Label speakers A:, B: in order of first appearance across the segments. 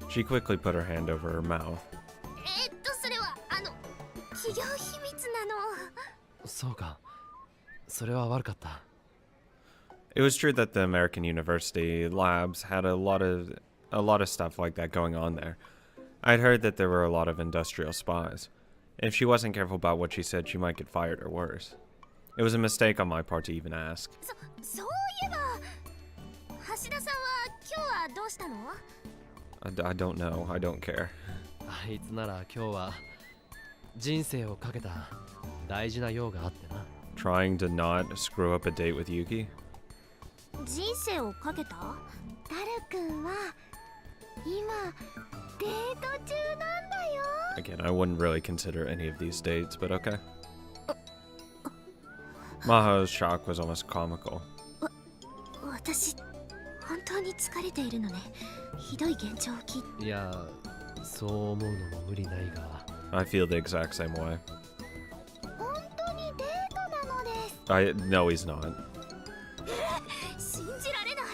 A: She quickly put her hand over her mouth.
B: それは企業秘密なの。
C: そうか。それは悪かった。
A: It was true that the American university labs had a lot of stuff like that going on there. I'd heard that there were a lot of industrial spies. If she wasn't careful about what she said, she might get fired or worse. It was a mistake on my part to even ask.
B: そういえば、橋田さんは今日はどうしたの？
A: I don't know. I don't care.
C: あいつなら今日は人生をかけた大事な用があってな。
A: Trying to not screw up a date with Yuki?
B: 人生をかけた？タル君は今デート中なんだよ。
A: Again, I wouldn't really consider any of these dates, but okay. Maho's shock was almost comical.
B: 私本当に疲れているのね。ひどい現状を聞いて。
C: いや、そう思うのも無理ないが。
A: I feel the exact same way.
B: 本当にデートなのです。
A: No, he's not.
B: 信じられない。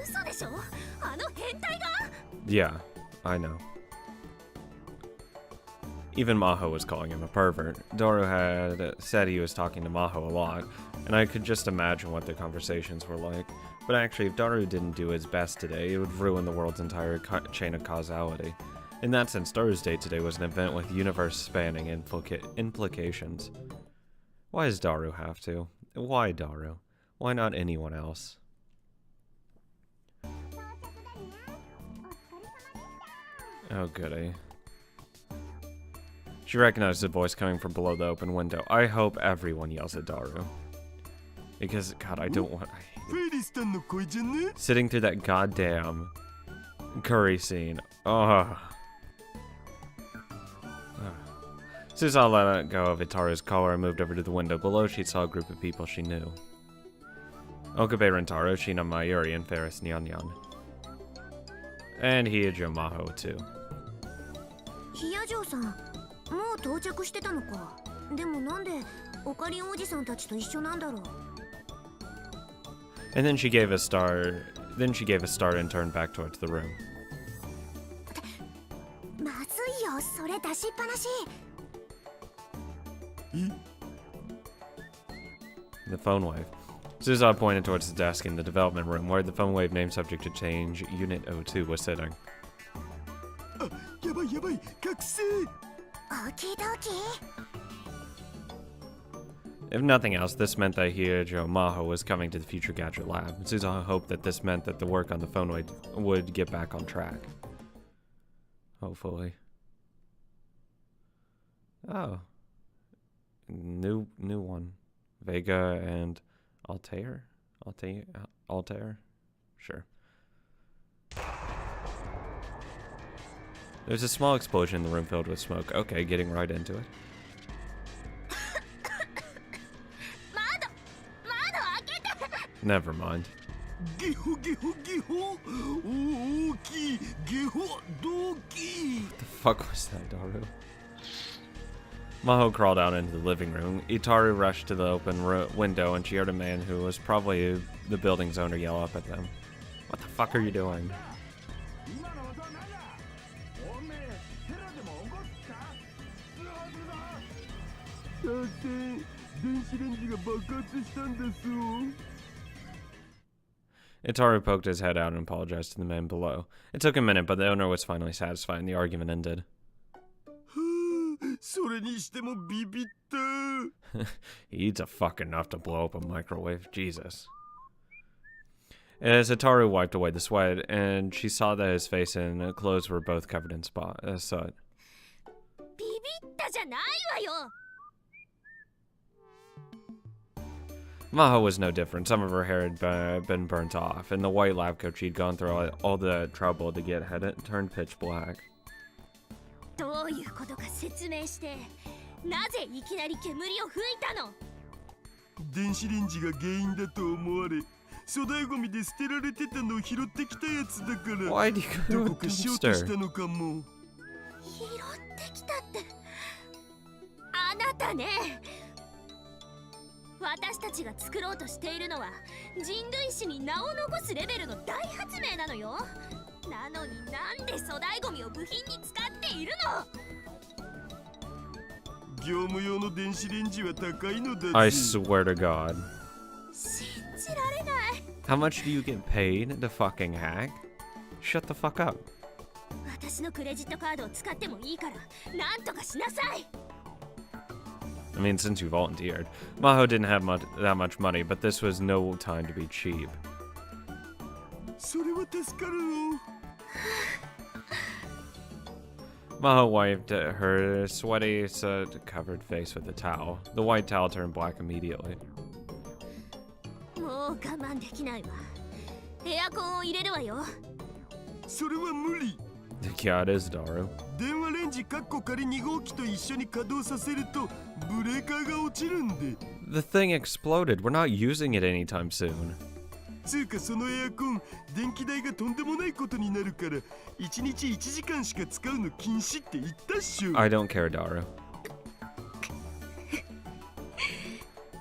B: 嘘でしょ？あの変態が？
A: Yeah, I know. Even Maho was calling him a pervert. Doru had said he was talking to Maho a lot, and I could just imagine what their conversations were like. But actually, if Daru didn't do his best today, it would ruin the world's entire chain of causality. In that sense, Daru's date today was an event with universe-spanning implications. Why does Daru have to? Why Daru? Why not anyone else? Oh, goody. She recognized the voice coming from below the open window. I hope everyone yells at Daru. Because, God, I don't want... Sitting through that goddamn curry scene. Ugh. Susan let go of Itaru's collar and moved over to the window. Below, she saw a group of people she knew. Okabe Rentaro, Shina Mayuri, and Ferris Nyanyan. And Hiyajo Maho, too.
B: ヒヤジョーさん、もう到着してたのか。でもなんでオカリンおじさんたちと一緒なんだろう。
A: And then she gave a star. Then she gave a start and turned back towards the room.
B: まずいよ、それ出しっぱなし。
A: The phone wave. Suza pointed towards the desk in the development room where the phone wave name subject to change Unit 02 was sitting. If nothing else, this meant that Hiyajo Maho was coming to the future gadget lab. Suza hoped that this meant that the work on the phone wave would get back on track. Hopefully. Oh. New one. Vega and Altair? Altair? Sure. There's a small explosion in the room filled with smoke. Okay, getting right into it. Never mind. What the fuck was that, Daru? Maho crawled out into the living room. Itaru rushed to the open window and she heard a man who was probably the building's owner yell up at them. What the fuck are you doing? Itaru poked his head out and apologized to the man below. It took a minute, but the owner was finally satisfied and the argument ended. He eats a fuck enough to blow up a microwave. Jesus. As Itaru wiped away the sweat, and she saw that his face and clothes were both covered in soot. Maho was no different. Some of her hair had been burnt off, and the white lab coat she'd gone through all the trouble to get had it turned pitch black. Why do you go to a dumpster?
B: 拾ってきたって。あなたね。私たちが作ろうとしているのは人類史に名を残すレベルの大発明なのよ。なのになんで粗大ゴミを部品に使っているの。
D: 業務用の電子レンジは高いのだぜ。
A: I swear to God.
B: 信じられない。
A: How much do you get paid to fucking hack? Shut the fuck up.
B: 私のクレジットカードを使ってもいいからなんとかしなさい。
A: I mean, since you volunteered. Maho didn't have that much money, but this was no time to be cheap.
D: それは助かるよ。
A: Maho wiped her sweaty, covered face with a towel. The white towel turned black immediately.
B: もう我慢できないわ。エアコンを入れるわよ。
D: それは無理。
A: Yeah, it is, Daru.
D: 電話レンジ仮2号機と一緒に稼働させるとブレーカーが落ちるんで。
A: The thing exploded. We're not using it anytime soon.
D: つうかそのエアコン電気代がとんでもないことになるから1日1時間しか使うの禁止って言ったっしょ。
A: I don't care, Daru.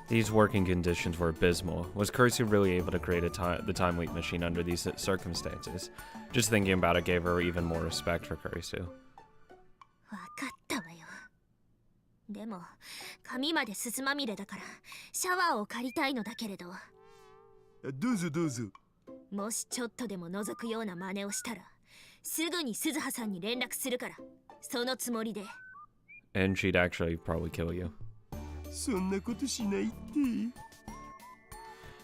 A: These working conditions were abysmal. Was Kursu really able to create the time leap machine under these circumstances? Just thinking about it gave her even more respect for Kursu.
B: わかったわよ。でも髪まですすまみれだからシャワーを借りたいのだけれど。
D: どうぞどうぞ。
B: もしちょっとでも覗くような真似をしたらすぐに鈴葉さんに連絡するからそのつもりで。
A: And she'd actually probably kill you.
D: そんなことしないって。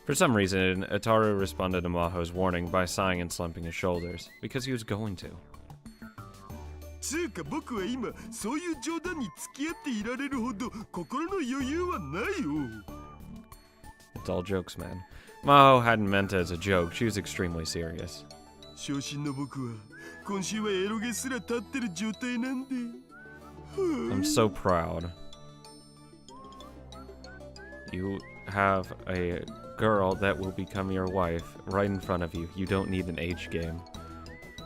A: For some reason, Ataru responded to Maho's warning by sighing and slumping his shoulders, because he was going to.
D: つうか僕は今そういう冗談に付き合っていられるほど心の余裕はないよ。
A: It's all jokes, man. Maho hadn't meant it as a joke. She was extremely serious.
D: 昇進の僕は今週はエロゲすら立ってる状態なんで。
A: I'm so proud. You have a girl that will become your wife right in front of you. You don't need an H game.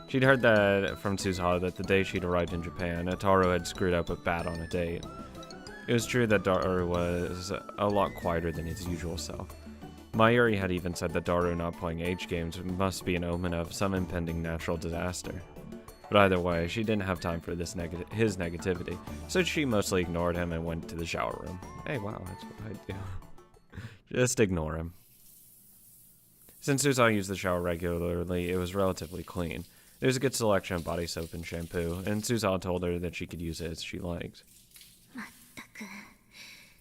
A: She'd heard that from Suzuha that the day she'd arrived in Japan, Ataru had screwed up with Bat on a date. It was true that Daru was a lot quieter than his usual self. Mayuri had even said that Daru not playing H games must be an omen of some impending natural disaster. But either way, she didn't have time for his negativity, so she mostly ignored him and went to the shower room. Hey, wow, that's what I do. Just ignore him. Since Suzuha used the shower regularly, it was relatively clean. There was a good selection of body soap and shampoo, and Suzuha told her that she could use it as she liked.
B: まったく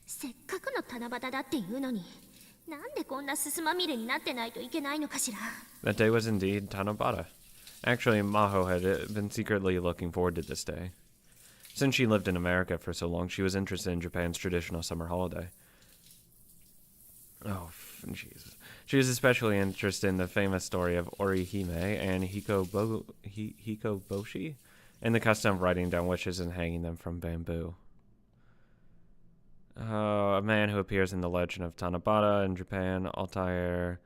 B: せっかくの七夕だっていうのになんでこんなすすまみれになってないといけないのかしら。
A: That day was indeed Tanabata. Actually, Maho had been secretly looking forward to this day. Since she lived in America for so long, she was interested in Japan's traditional summer holiday. Oh, Jesus. She was especially interested in the famous story of Orihime and Hikoboshi, and the custom of writing down wishes and hanging them from bamboo. A man who appears in the legend of Tanabata in Japan, Altair,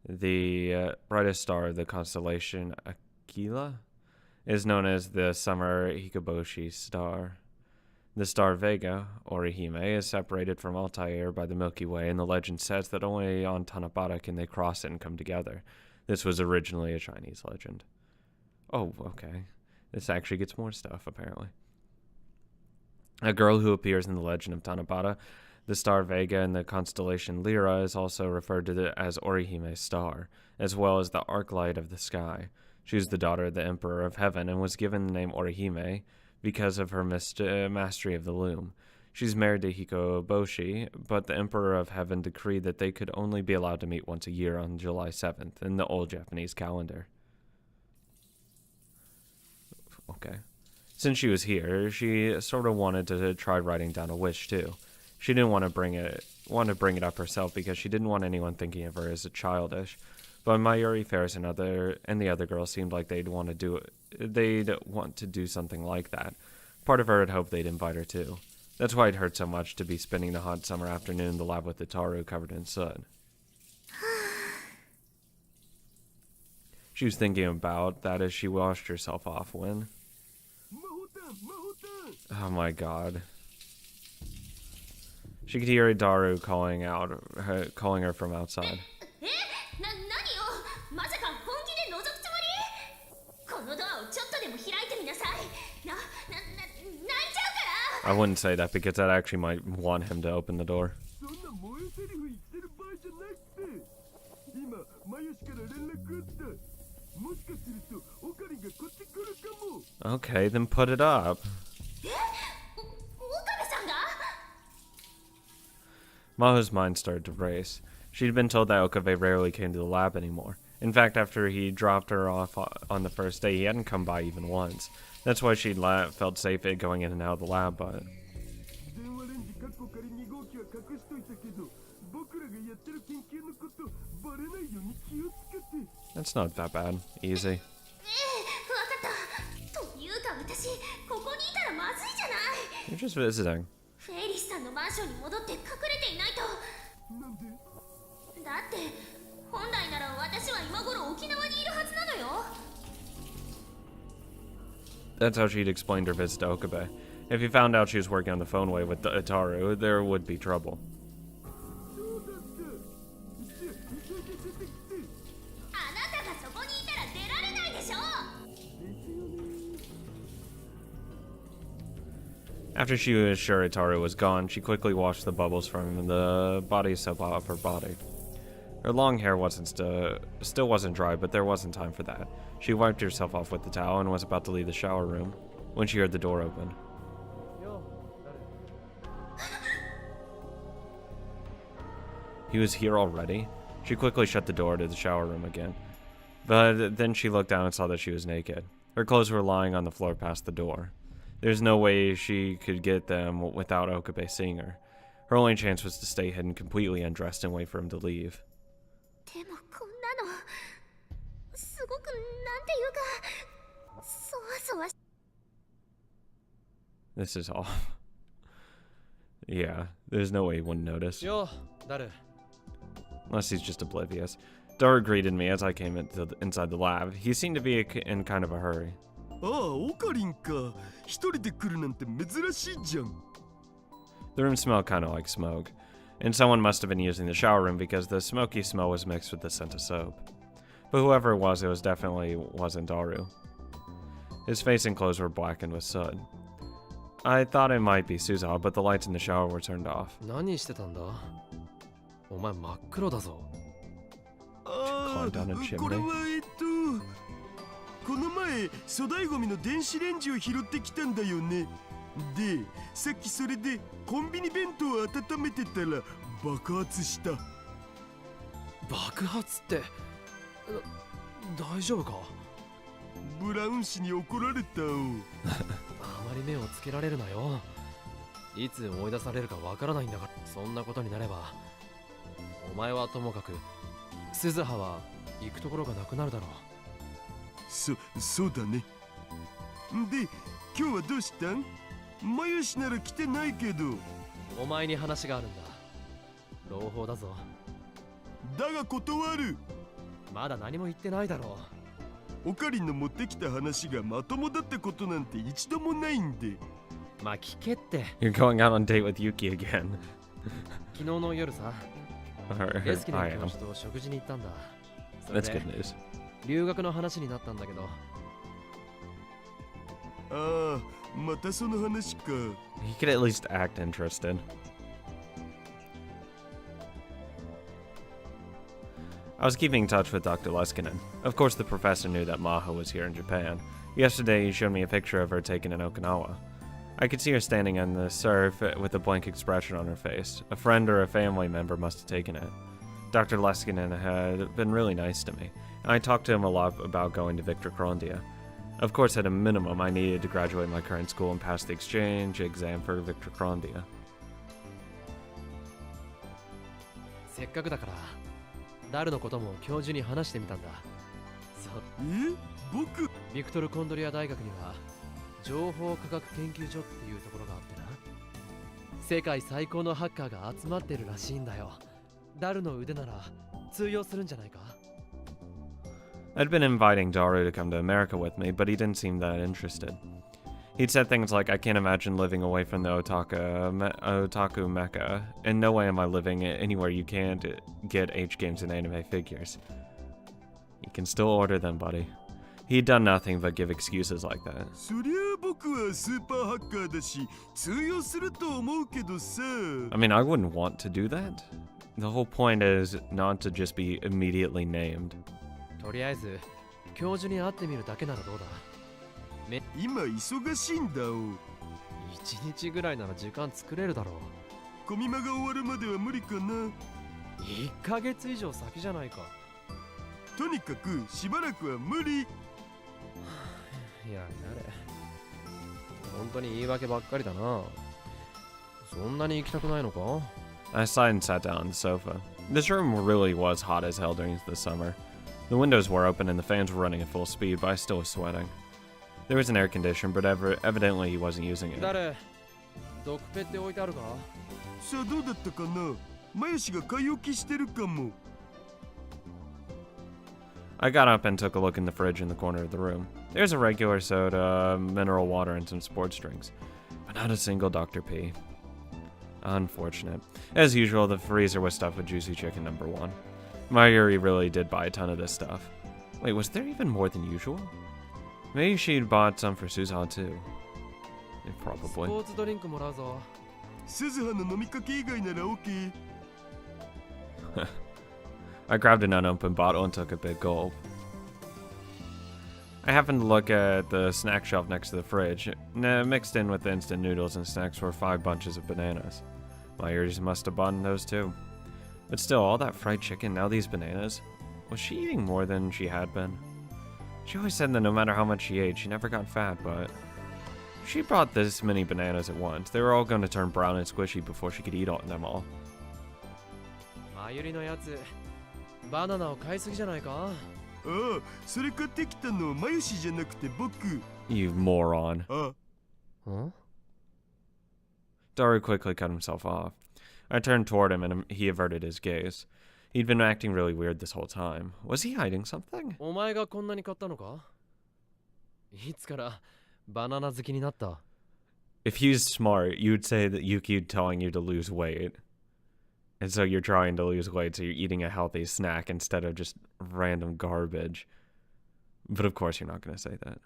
A: the brightest star of the constellation Aquila, is known as the summer Hikoboshi star. The star Vega, Orihime, is separated from Altair by the Milky Way, and the legend says that only on Tanabata can they cross it and come together. This was originally a Chinese legend. Oh, okay. This actually gets more stuff, apparently. A girl who appears in the legend of Tanabata, the star Vega in the constellation Lyra, is also referred to as Orihime's star, as well as the arc light of the sky. She was the daughter of the Emperor of Heaven and was given the name Orihime because of her mastery of the loom. She's married to Hikoboshi, but the Emperor of Heaven decreed that they could only be allowed to meet once a year on July 7th in the old Japanese calendar. Okay. Since she was here, she sort of wanted to try writing down a wish too. She didn't want to bring it up herself because she didn't want anyone thinking of her as a childish. But Mayuri, Ferris, and the other girls seemed like they'd want to do something like that. Part of her had hoped they'd invite her too. That's why it hurt so much to be spending the hot summer afternoon in the lab with the Taru covered in soot. She was thinking about that as she washed herself off when... Oh my god. She could hear Daru calling her from outside.
B: でも開いてみなさい。泣いちゃうから。
A: I wouldn't say that because that actually might want him to open the door.
D: そんな萌えセリフ言ってる場合じゃなくて、今マユシから連絡あった。もしかするとオカリンがこっち来るかも。
A: Okay, then put it up.
B: 岡部さんが？
A: Maho's mind started to race. She'd been told that Okabe rarely came to the lab anymore. In fact, after he dropped her off on the first day, he hadn't come by even once. That's why she'd felt safe going in and out of the lab, but...
D: 電話レンジカッコ仮2号機は隠しといたけど、僕らがやってる研究のことバレないように気をつけて。
A: That's not that bad. Easy.
B: わかった。というか私、ここにいたらまずいじゃない。
A: You're just visiting.
B: フェイリスさんのマンションに戻って隠れていないと。
D: なんで？
B: だって本来なら私は今頃沖縄にいるはずなのよ。
A: That's how she'd explained her visit to Okabe. If he found out she was working on the phone way with Itaru, there would be trouble.
D: そうだった。急いで出てきて。
B: あなたがそこにいたら出られないでしょ。
A: After she was sure Itaru was gone, she quickly washed the bubbles from the body soap off her body. Her long hair still wasn't dry, but there wasn't time for that. She wiped herself off with the towel and was about to leave the shower room when she heard the door open. He was here already? She quickly shut the door to the shower room again. But then she looked down and saw that she was naked. Her clothes were lying on the floor past the door. There's no way she could get them without Okabe seeing her. Her only chance was to stay hidden, completely undressed, and wait for him to leave.
B: でもこんなのすごくなんていうかそわそわ。
A: This is off. Yeah, there's no way he wouldn't notice.
C: Yo, Daru.
A: Unless he's just oblivious. Daru greeted me as I came inside the lab. He seemed to be in kind of a hurry.
D: ああ、オカリンか。一人で来るなんて珍しいじゃん。
A: The room smelled kind of like smoke, and someone must have been using the shower room because the smoky smell was mixed with the scent of soap. But whoever it was definitely wasn't Daru. His face and clothes were blackened with soot. I thought it might be Suzawa, but the lights in the shower were turned off.
C: 何してたんだ？お前真っ黒だぞ。
D: ああ、
A: Climb down a chimney.
D: これはこの前粗大ゴミの電子レンジを拾ってきたんだよね。で、さっきそれでコンビニ弁当を温めてたら爆発した。
C: 爆発って、大丈夫か？
D: ブラウン氏に怒られた。
C: あまり目をつけられるなよ。いつ追い出されるかわからないんだから。そんなことになれば、お前はともかく、鈴葉は行くところがなくなるだろう。
D: そうだね。で、今日はどうしたん？マユシなら来てないけど。
C: お前に話があるんだ。朗報だぞ。
D: だが断る。
C: まだ何も言ってないだろ
D: う。オカリンの持ってきた話がまともだってことなんて一度もないんで。
C: まあ聞けって。
A: You're going out on date with Yuki again.
C: 昨日の夜さ、レスキの教授と食事に行ったんだ。
A: That's good news.
C: 留学の話になったんだけど。
D: ああ、またその話か。
A: He could at least act interested. I was keeping in touch with Dr. Leskinen. Of course, the professor knew that Maho was here in Japan. Yesterday, he showed me a picture of her taken in Okinawa. I could see her standing on the surf with a blank expression on her face. A friend or a family member must have taken it. Dr. Leskinen had been really nice to me, and I talked to him a lot about going to Victor Krondia. Of course, at a minimum, I needed to graduate my current school and pass the exchange exam for Victor Krondia.
C: せっかくだから、ダルのことも教授に話してみたんだ。そう。
D: 僕？
C: ビクトル・コンドリア大学には情報科学研究所っていうところがあってな。世界最高のハッカーが集まってるらしいんだよ。ダルの腕なら通用するんじゃないか？
A: I'd been inviting Daru to come to America with me, but he didn't seem that interested. He'd said things like, I can't imagine living away from the otaku mecca, and no way am I living anywhere you can't get H games and anime figures. You can still order them, buddy. He'd done nothing but give excuses like that.
D: そりゃ僕はスーパーハッカーだし通用すると思うけどさ。
A: I mean, I wouldn't want to do that. The whole point is not to just be immediately named.
C: とりあえず教授に会ってみるだけならどうだ。
D: 今忙しいんだお。
C: 一日ぐらいなら時間作れるだろう。
D: コミマが終わるまでは無理かな。
C: 1ヶ月以上先じゃないか。
D: とにかくしばらくは無理。
C: いややれ。本当に言い訳ばっかりだな。そんなに行きたくないのか？
A: I sighed and sat down on the sofa. This room really was hot as hell during the summer. The windows were open and the fans were running at full speed, but I still was sweating. There was an air conditioner, but evidently he wasn't using it.
C: 誰？毒ペって置いてあるか？
D: さあどうだったかな。マヨシが買い置きしてるかも。
A: I got up and took a look in the fridge in the corner of the room. There's a regular soda, mineral water, and some sports drinks, but not a single Dr. P. Unfortunate. As usual, the freezer was stuffed with juicy chicken number 1. Mayuri really did buy a ton of this stuff. Wait, was there even more than usual? Maybe she'd bought some for Susan too. Yeah,
C: ス
A: probably.
C: ポーツドリンクもらうぞ。
D: 鈴葉の飲みかけ以外なら OK。
A: I grabbed an unopened bottle and took a big gulp. I happened to look at the snack shelf next to the fridge. Mixed in with the instant noodles and snacks were 5 bunches of bananas. My ears must have bought those too. But still, all that fried chicken, now these bananas. Was she eating more than she had been? She always said that no matter how much she ate, she never got fat, but... She brought this many bananas at once. They were all going to turn brown and squishy before she could eat them all.
C: マユリのやつ、バナナを買いすぎじゃないか？
D: ああ、それ買ってきたのマヨシじゃなくて僕。
A: You moron.
D: あ、
C: ん？
A: Daru quickly cut himself off. I turned toward him and he averted his gaze. He'd been acting really weird this whole time. Was he hiding something?
C: お前がこんなに買ったのか？いつからバナナ好きになった？
A: If he's smart, you'd say that Yuki'd telling you to lose weight. And so you're trying to lose weight, so you're eating a healthy snack instead of just random garbage. But of course you're not going to say that.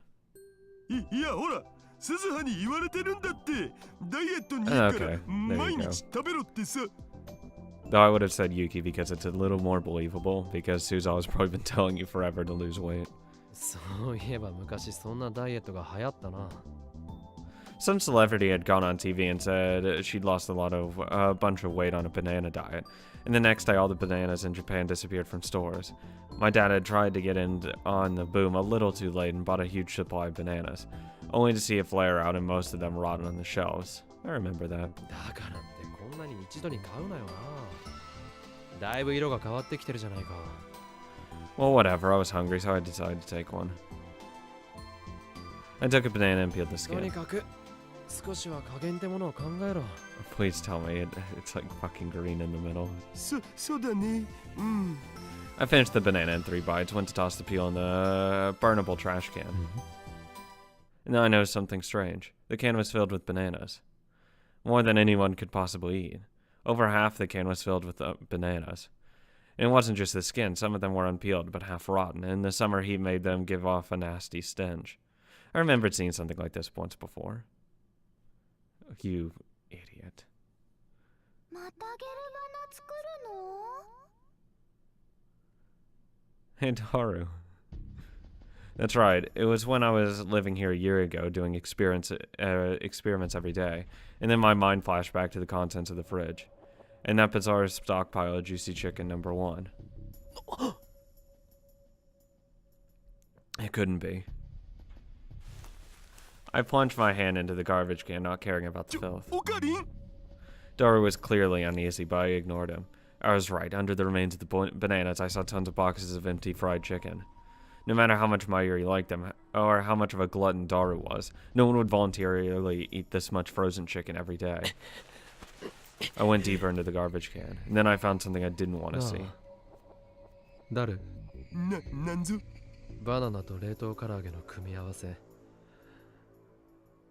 D: いやほら、鈴葉に言われてるんだって。ダイエットにいいから
A: Okay, there
D: 毎
A: you go.
D: 日食べろってさ。
A: Though I would have said Yuki because it's a little more believable, because Suzawa's probably been telling you forever to lose weight.
C: そういえば昔そんなダイエットが流行ったな。
A: Some celebrity had gone on TV and said she'd lost a bunch of weight on a banana diet. And the next day, all the bananas in Japan disappeared from stores. My dad had tried to get in on the boom a little too late and bought a huge supply of bananas, only to see it flare out and most of them rotted on the shelves. I remember that.
C: だからってこんなに一度に買うなよな。だいぶ色が変わってきてるじゃないか。
A: Well, whatever. I was hungry, so I decided to take one. I took a banana and peeled the
C: とに
A: skin.
C: かく少しは加減ってものを考えろ。
A: Please tell me it's like fucking green in the middle.
D: そうだね。うん。
A: I finished the banana in 3 bites, went to toss the peel in the burnable trash can. And then I noticed something strange. The can was filled with bananas. More than anyone could possibly eat. Over half the can was filled with bananas. And it wasn't just the skin, some of them were unpeeled but half rotten, and the summer heat made them give off a nasty stench. I remembered seeing something like this once before. You idiot.
B: またゲルバナ作るの？
A: Hey, Daru. That's right. It was when I was living here a year ago doing experiments every day, and then my mind flashed back to the contents of the fridge. And that bizarre stockpile of juicy chicken number 1. It couldn't be. I plunged my hand into the garbage can, not caring about the filth.
D: おかりん。
A: Daru was clearly uneasy, but I ignored him. I was right. Under the remains of the bananas, I saw tons of boxes of empty fried chicken. No matter how much Mayuri liked them, or how much of a glutton Daru was, no one would voluntarily eat this much frozen chicken every day. I went deeper into the garbage can, and then I found something I didn't want to see.
C: ダル、
D: なんぞ。
C: バナナと冷凍唐揚げの組み合わせ。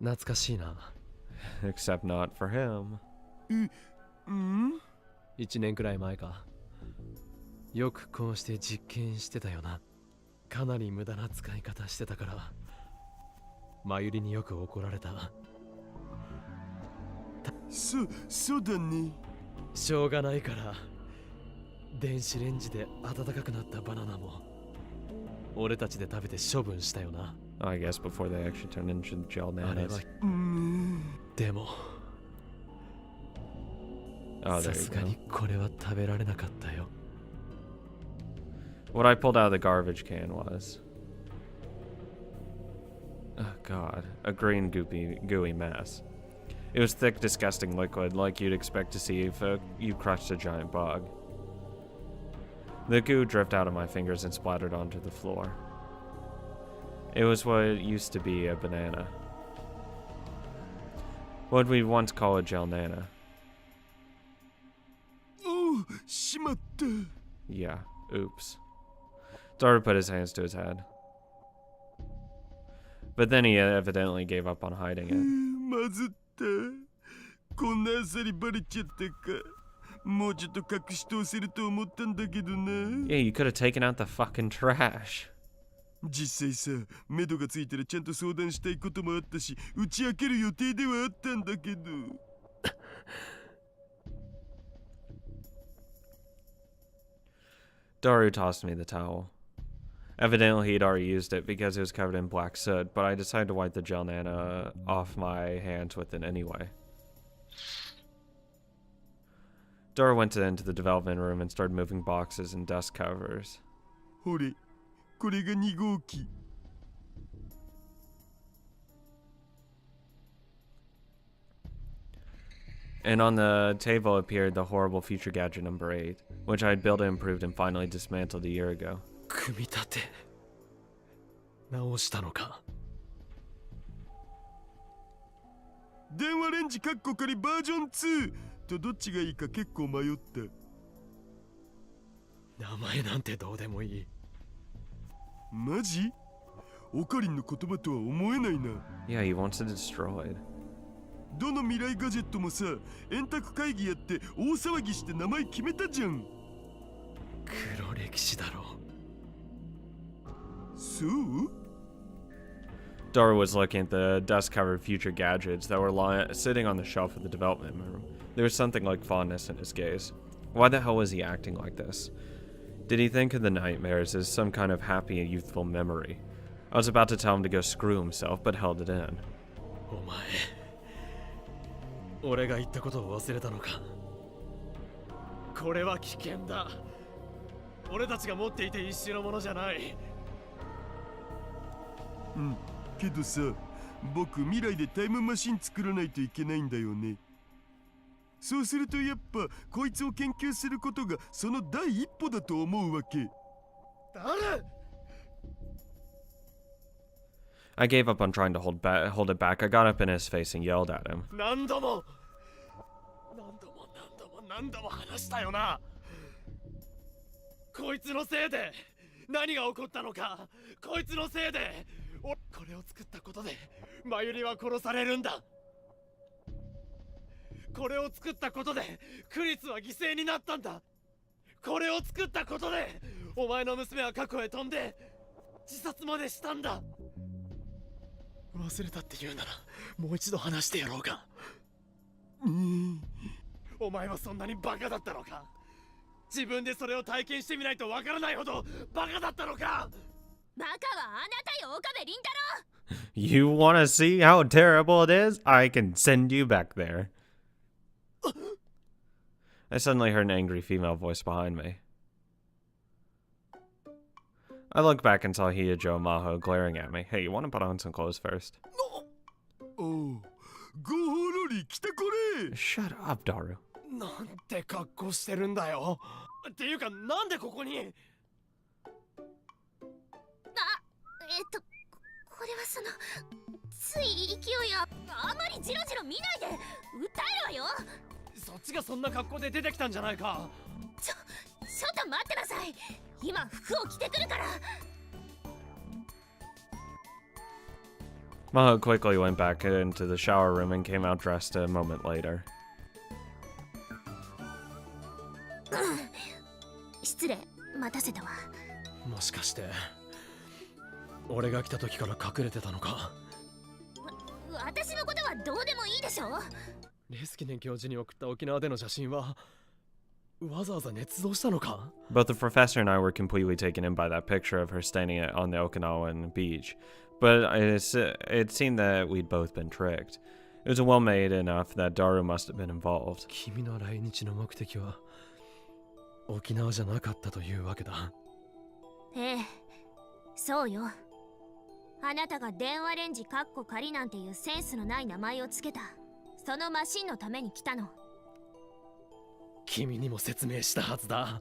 C: 懐かしいな。
A: Except not for him.
C: 1年くらい前か。よくこうして実験してたよな。かなり無駄な使い方してたから、真由里によく怒られた。
D: そうだね。
C: しょうがないから、電子レンジで温かくなったバナナも俺たちで食べて処分したよな。
A: I guess before they actually turned into gel
C: あれは
A: nanas.
C: でも
A: Oh,
C: さ
A: there
C: す
A: you
C: がに
A: go.
C: これは食べられなかったよ。
A: What I pulled out of the garbage can was... Oh god, a green gooey mess. It was thick, disgusting liquid, like you'd expect to see if you crushed a giant bug. The goo dripped out of my fingers and splattered onto the floor. It was what used to be a banana. What we'd once call a gel nana.
D: おう、しまった。
A: Yeah, oops. Daru put his hands to his head. But then he evidently gave up on hiding it.
D: まずった。こんなあっさりバレちゃったか。もうちょっと隠し通せると思ったんだけどな。
A: Yeah, you could have taken out the fucking trash.
D: 実際さ、目処がついたらちゃんと相談したいこともあったし、打ち明ける予定ではあったんだけど。
A: Daru tossed me the towel. Evidently, he'd already used it because it was covered in black soot, but I decided to wipe the gel nana off my hands with it anyway. Daru went into the development room and started moving boxes and dust covers.
D: ほれ、これが2号機。
A: And on the table appeared the horrible future gadget number 8, which I had built and improved and finally dismantled a year ago.
C: 組み立て直したのか。
D: 電話レンジカッコ仮バージョン2とどっちがいいか結構迷った。
C: 名前なんてどうでもいい。
D: マジ？オカリンの言葉とは思えないな。
A: Yeah, he wants it destroyed.
D: どの未来ガジェットもさ、円卓会議やって大騒ぎして名前決めたじゃん。
C: 黒歴史だろ。
D: そう？
A: Daru was looking at the dust-covered future gadgets that were sitting on the shelf of the development room. There was something like fondness in his gaze. Why the hell was he acting like this? Did he think of the nightmares as some kind of happy and youthful memory? I was about to tell him to go screw himself, but held it in.
C: お前、俺が言ったことを忘れたのか。これは危険だ。俺たちが持っていて一種のものじゃない。
D: うん。けどさ、僕未来でタイムマシン作らないといけないんだよね。そうするとやっぱこいつを研究することがその第一歩だと思うわけ。
C: 誰？
A: I gave up on trying to hold it back. I got up in his face and yelled at him.
C: 何度も話したよな。こいつのせいで何が起こったのか。こいつのせいでこれを作ったことで真由里は殺されるんだ。これを作ったことでクリスは犠牲になったんだ。これを作ったことでお前の娘は過去へ飛んで自殺までしたんだ。忘れたって言うならもう一度話してやろうか。お前はそんなにバカだったのか。自分でそれを体験してみないとわからないほどバカだったのか。
B: バカはあなたよ、岡部倫太郎。
A: You want to see how terrible it is? I can send you back there. I suddenly heard an angry female voice behind me. I looked back and saw Hiyajo Maho glaring at me. Hey, you want to put on some clothes first?
D: おう、ゴーホロリ来たこれ。
A: Shut up, Daru.
C: なんて格好してるんだよ。っていうかなんでここに。
B: これはそのつい勢いやあまりジロジロ見ないで訴えるわよ。
C: そっちがそんな格好で出てきたんじゃないか。
B: ちょっと待ってなさい。今服を着てくるから。
A: Maho quickly went back into the shower room and came out dressed a moment later.
B: 失礼、待たせたわ。
C: もしかして俺が来た時から隠れてたのか。
B: 私のことはどうでもいいでしょ。
C: レスキネン教授に送った沖縄での写真はわざわざ捏造したのか。
A: Both the professor and I were completely taken in by that picture of her standing on the Okinawan beach, but it seemed that we'd both been tricked. It was well made enough that Daru must have been involved.
C: 君の来日の目的は沖縄じゃなかったというわけだ。
B: ええ、そうよ。あなたが電話レンジカッコ仮なんていうセンスのない名前をつけたそのマシンのために来たの。
C: 君にも説明したはずだ。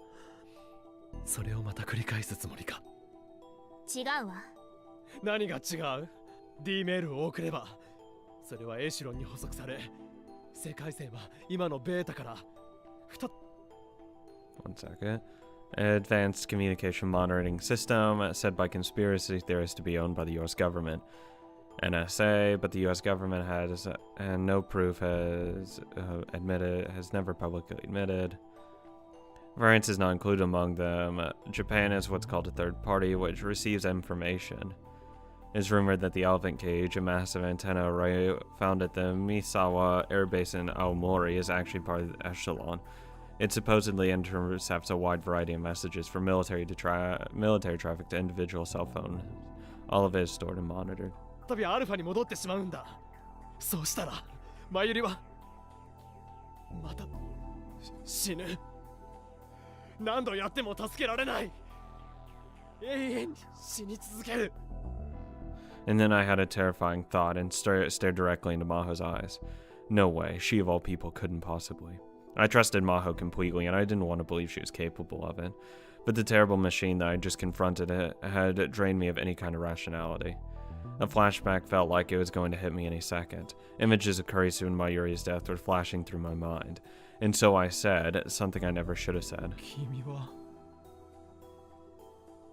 C: それをまた繰り返すつもりか。
B: 違うわ。
C: 何が違う？ D メールを送ればそれはエシロンに補足され、世界線は今のベータから
A: One second. Advanced communication monitoring system said by conspiracy theorists to be owned by the U.S. government. NSA, but the U.S. government has, and no proof has has never publicly admitted. France is not included among them. Japan is what's called a third party, which receives information. It's rumored that the elephant cage, a massive antenna array found at the Misawa Air Base in Aomori, is actually part of the echelon. It supposedly intercepts a wide variety of messages from military traffic to individual cell phones. All of it is stored and monitored.
C: 再びアルファに戻ってしまうんだ。そうしたらマユリはまた死ぬ。何度やっても助けられない。永遠に死に続ける。
A: And then I had a terrifying thought and stared directly into Maho's eyes. No way, she of all people couldn't possibly. I trusted Maho completely, and I didn't want to believe she was capable of it. But the terrible machine that I just confronted had drained me of any kind of rationality. A flashback felt like it was going to hit me any second. Images of Kurisu and Mayuri's death were flashing through my mind. And so I said something I never should have said.
C: 君は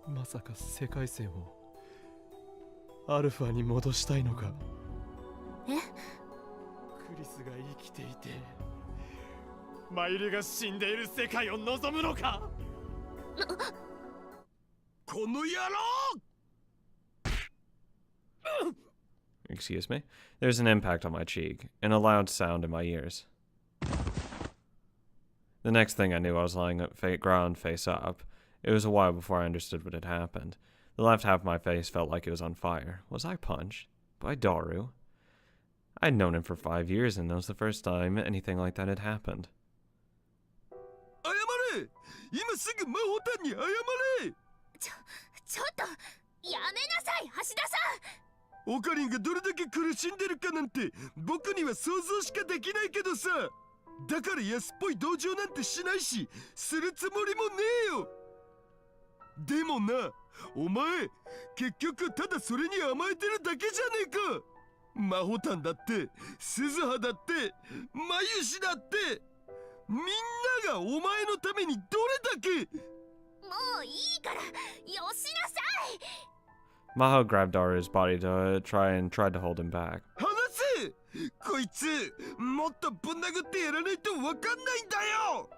C: まさか世界線をアルファに戻したいのか。
B: え？
C: クリスが生きていてマユリが死んでいる世界を望むのか。
D: この野郎
A: Excuse me? There's an impact on my cheek, and a loud sound in my ears. The next thing I knew, I was lying ground face up. It was a while before I understood what had happened. The left half of my face felt like it was on fire. Was I punched? By Daru? I'd known him for 5 years, and that was the first time anything like that had happened.
D: 謝れ！今すぐ魔法団に謝れ！
B: ちょっとやめなさい、橋田さん。
D: オカリンがどれだけ苦しんでるかなんて僕には想像しかできないけどさ。だから安っぽい同情なんてしないし、するつもりもねえよ。でもな、お前結局ただそれに甘えてるだけじゃねえか。魔法炭だって鈴葉だってマユシだってみんながお前のためにどれだけ。
B: もういいからよしなさい。
A: Maho grabbed Daru's body to tried to hold him back.
D: 話せ！こいつもっとぶん殴ってやらないとわかんないんだよ。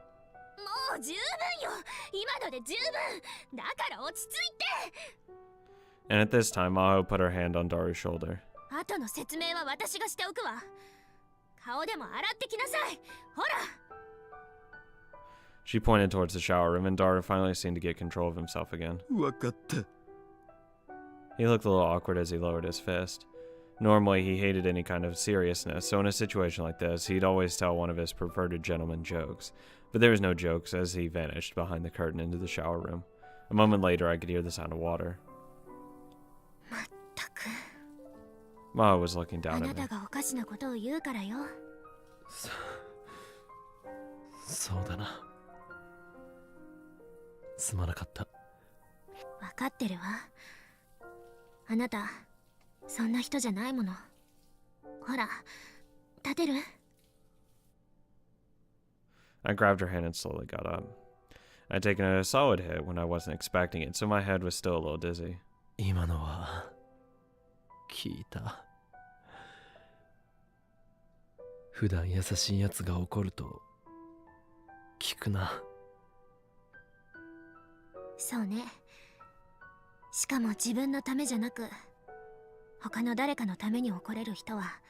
B: もう十分よ。今ので十分だから落ち着いて。
A: And at this time, Maho put her hand on Daru's shoulder.
B: 後の説明は私がしておくわ。顔でも洗ってきなさい。ほら。
A: She pointed towards the shower room, and Daru finally seemed to get control of himself again.
D: わかった。
A: He looked a little awkward as he lowered his fist. Normally, he hated any kind of seriousness, so in a situation like this, he'd always tell one of his perverted gentleman jokes. But there was no jokes as he vanished behind the curtain into the shower room. A moment later, I could hear the sound of water.
B: まったく。
A: Maho was looking
B: あ
A: down
B: な
A: at
B: た
A: me.
B: がおかしなことを言うからよ。
C: そうだな。すまなかった。
B: わかってるわ。あなたそんな人じゃないもの。ほら立てる？
A: I grabbed her hand and slowly got up. I'd taken a solid hit when I wasn't expecting it, so my head was still a little dizzy.
C: 今のは聞いた。普段優しいやつが怒ると聞くな。
B: そうね。しかも自分のためじゃなく他の誰かのために怒れる人は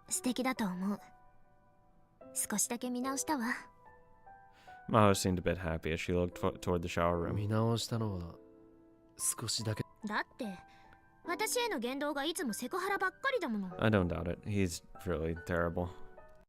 B: 素敵だと思う。少しだけ見直したわ。
A: Maho seemed a bit happy as she looked toward the shower room.
C: 見直したのは少しだけ。
B: だって私への言動がいつもセクハラばっかりだもの。
A: I don't doubt it. He's really terrible.